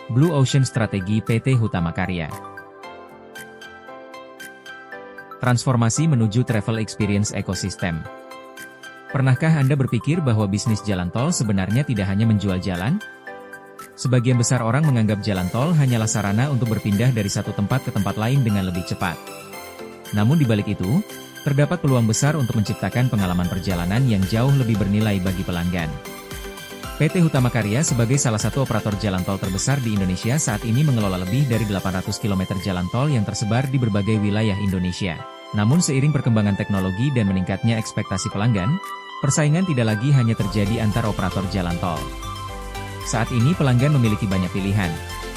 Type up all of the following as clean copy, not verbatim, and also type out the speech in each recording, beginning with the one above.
Blue Ocean Strategi PT Hutama Karya. Transformasi menuju travel experience ekosistem. Pernahkah Anda berpikir bahwa bisnis jalan tol sebenarnya tidak hanya menjual jalan? Sebagian besar orang menganggap jalan tol hanyalah sarana untuk berpindah dari satu tempat ke tempat lain dengan lebih cepat. Namun di balik itu, terdapat peluang besar untuk menciptakan pengalaman perjalanan yang jauh lebih bernilai bagi pelanggan. PT Hutama Karya sebagai salah satu operator jalan tol terbesar di Indonesia saat ini mengelola lebih dari 800 km jalan tol yang tersebar di berbagai wilayah Indonesia. Namun seiring perkembangan teknologi dan meningkatnya ekspektasi pelanggan, persaingan tidak lagi hanya terjadi antar operator jalan tol. Saat ini pelanggan memiliki banyak pilihan,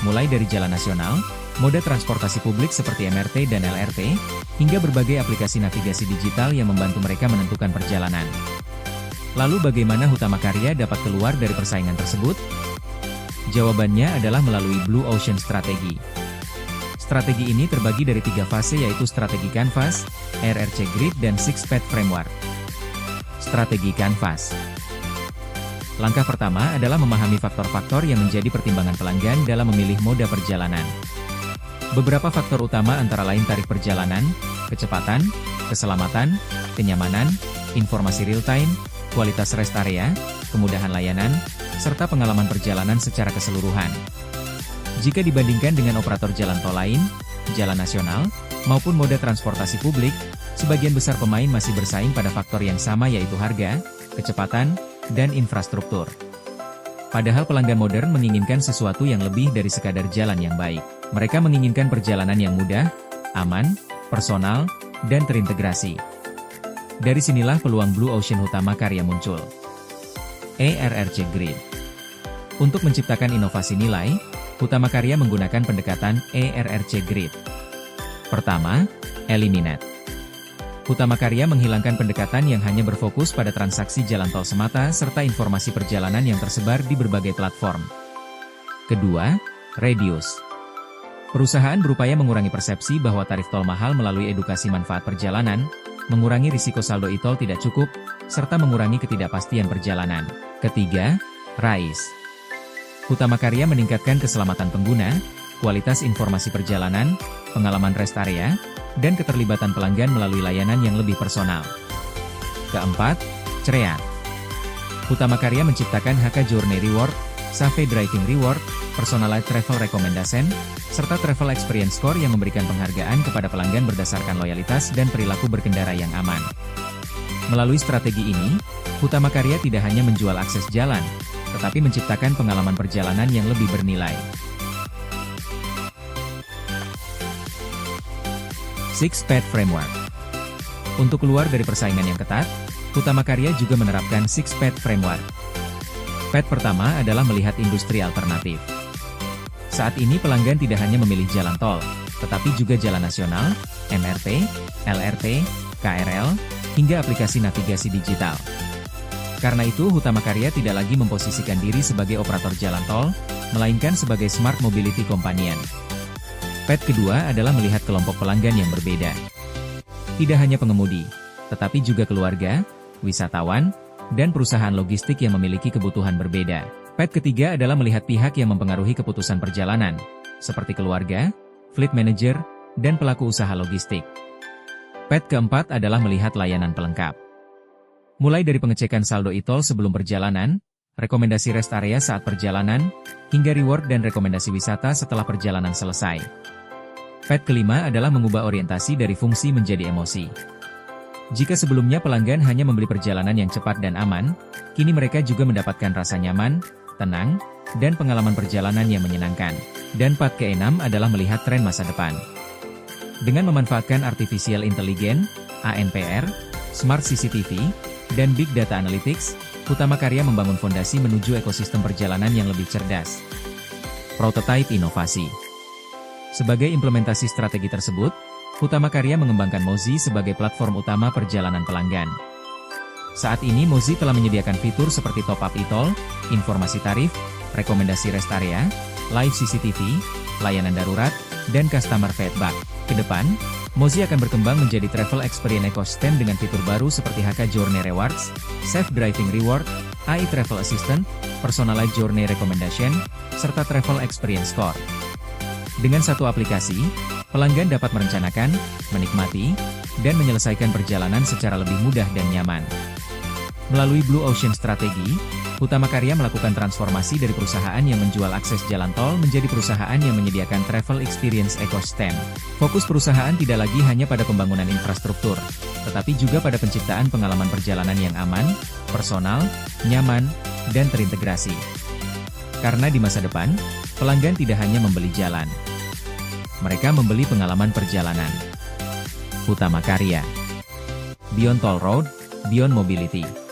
mulai dari jalan nasional, moda transportasi publik seperti MRT dan LRT, hingga berbagai aplikasi navigasi digital yang membantu mereka menentukan perjalanan. Lalu bagaimana Hutama Karya dapat keluar dari persaingan tersebut? Jawabannya adalah melalui Blue Ocean Strategi. Strategi ini terbagi dari 3 fase yaitu strategi Canvas, RRC Grid dan Six Path Framework. Strategi Canvas. Langkah pertama adalah memahami faktor-faktor yang menjadi pertimbangan pelanggan dalam memilih moda perjalanan. Beberapa faktor utama antara lain tarif perjalanan, kecepatan, keselamatan, kenyamanan, informasi real-time, kualitas rest area, kemudahan layanan, serta pengalaman perjalanan secara keseluruhan. Jika dibandingkan dengan operator jalan tol lain, jalan nasional, maupun moda transportasi publik, sebagian besar pemain masih bersaing pada faktor yang sama yaitu harga, kecepatan, dan infrastruktur. Padahal pelanggan modern menginginkan sesuatu yang lebih dari sekadar jalan yang baik. Mereka menginginkan perjalanan yang mudah, aman, personal, dan terintegrasi. Dari sinilah peluang Blue Ocean Hutama Karya muncul. ERRC Grid. Untuk menciptakan inovasi nilai, Hutama Karya menggunakan pendekatan ERRC Grid. Pertama, Eliminate. Hutama Karya menghilangkan pendekatan yang hanya berfokus pada transaksi jalan tol semata serta informasi perjalanan yang tersebar di berbagai platform. Kedua, Reduce. Perusahaan berupaya mengurangi persepsi bahwa tarif tol mahal melalui edukasi manfaat perjalanan, mengurangi risiko saldo e-tol tidak cukup, serta mengurangi ketidakpastian perjalanan. Ketiga, Rise. Hutama Karya meningkatkan keselamatan pengguna, kualitas informasi perjalanan, pengalaman rest area, dan keterlibatan pelanggan melalui layanan yang lebih personal. Keempat, Create. Hutama Karya menciptakan HK Journey Reward, Safe Driving Reward, Personalized Travel Recommendation, serta Travel Experience Score yang memberikan penghargaan kepada pelanggan berdasarkan loyalitas dan perilaku berkendara yang aman. Melalui strategi ini, Hutama Karya tidak hanya menjual akses jalan, tetapi menciptakan pengalaman perjalanan yang lebih bernilai. Six Path Framework. Untuk keluar dari persaingan yang ketat, Hutama Karya juga menerapkan Six Path Framework. Path pertama adalah melihat industri alternatif. Saat ini pelanggan tidak hanya memilih jalan tol, tetapi juga jalan nasional, MRT, LRT, KRL, hingga aplikasi navigasi digital. Karena itu Hutama Karya tidak lagi memposisikan diri sebagai operator jalan tol, melainkan sebagai Smart Mobility Companion. Path kedua adalah melihat kelompok pelanggan yang berbeda. Tidak hanya pengemudi, tetapi juga keluarga, wisatawan, dan perusahaan logistik yang memiliki kebutuhan berbeda. Path ketiga adalah melihat pihak yang mempengaruhi keputusan perjalanan, seperti keluarga, fleet manager, dan pelaku usaha logistik. Path keempat adalah melihat layanan pelengkap. Mulai dari pengecekan saldo e-tol sebelum perjalanan, rekomendasi rest area saat perjalanan, hingga reward dan rekomendasi wisata setelah perjalanan selesai. Path kelima adalah mengubah orientasi dari fungsi menjadi emosi. Jika sebelumnya pelanggan hanya membeli perjalanan yang cepat dan aman, kini mereka juga mendapatkan rasa nyaman, tenang, dan pengalaman perjalanan yang menyenangkan. Dan path keenam adalah melihat tren masa depan. Dengan memanfaatkan Artificial Intelligence, ANPR, Smart CCTV, dan Big Data Analytics, Hutama Karya membangun fondasi menuju ekosistem perjalanan yang lebih cerdas. Prototype inovasi. Sebagai implementasi strategi tersebut, Hutama Karya mengembangkan Mozi sebagai platform utama perjalanan pelanggan. Saat ini Mozi telah menyediakan fitur seperti top-up e-tol, informasi tarif, rekomendasi rest area, live CCTV, layanan darurat, dan customer feedback. Ke depan, Mozi akan berkembang menjadi travel experience ecosystem dengan fitur baru seperti HK Journey Rewards, Safe Driving Reward, AI Travel Assistant, Personalized Journey Recommendation, serta Travel Experience Score. Dengan satu aplikasi, pelanggan dapat merencanakan, menikmati, dan menyelesaikan perjalanan secara lebih mudah dan nyaman. Melalui Blue Ocean Strategi, Hutama Karya melakukan transformasi dari perusahaan yang menjual akses jalan tol menjadi perusahaan yang menyediakan travel experience ecosystem. Fokus perusahaan tidak lagi hanya pada pembangunan infrastruktur, tetapi juga pada penciptaan pengalaman perjalanan yang aman, personal, nyaman, dan terintegrasi. Karena di masa depan, pelanggan tidak hanya membeli jalan. Mereka membeli pengalaman perjalanan. Hutama Karya. Beyond Toll Road, Beyond Mobility.